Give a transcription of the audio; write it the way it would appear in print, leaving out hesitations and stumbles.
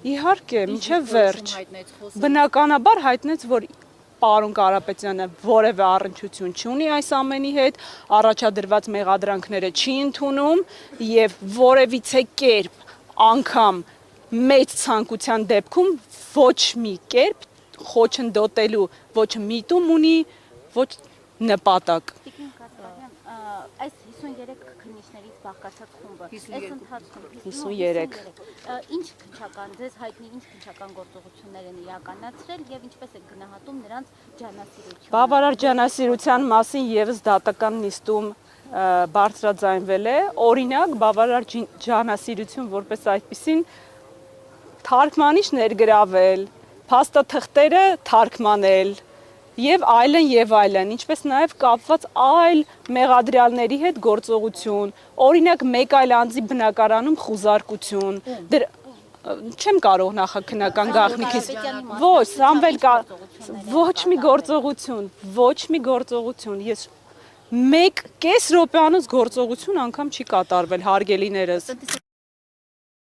Իհարկե, մինչև վերջ։ Բնականաբար հայտնեց, որ պարոն Կարապետյանը որևէ առնչություն չունի այս ամենի հետ, առաջադրված մեղադրանքները չի ընդունում եւ որևիցե կերպ անգամ մեծ ցանկության դեպքում ոչ մի կերպ խոչընդոտելու ոչ միտում ունի, ոչ նպատակ։ Այս 53 քննիչներից բաղկացած խումբը, այս ընթացքում 53 ինչ քննչական, ձեզ հայտնի ինչ քննչական գործողություններ են իրականացրել եւ ինչպես եք գնահատում նրանց ջանասիրությունը։ Բավարար ջանասիրության մասին եւս դատական նիստում բարձրաձայնվել է, օրինակ բավարար ջանասիրություն որպես այդպիսին թարգմանիչ ներգրավել, փաստաթղթերը թարգմանել եւ այլն, ինչպես նաեւ կապված այլ մեղադրյալների հետ գործողություն, օրինակ մեկ այլ անձի բնակարանում խուզարկություն, չեմ կարող նախաքննական գաղտնիքից, ոչ, Սամվել ոչ մի գործողություն, ես մեկ կես րոպեանոց գործողություն անգամ չի կատարվել, հարգելիներս։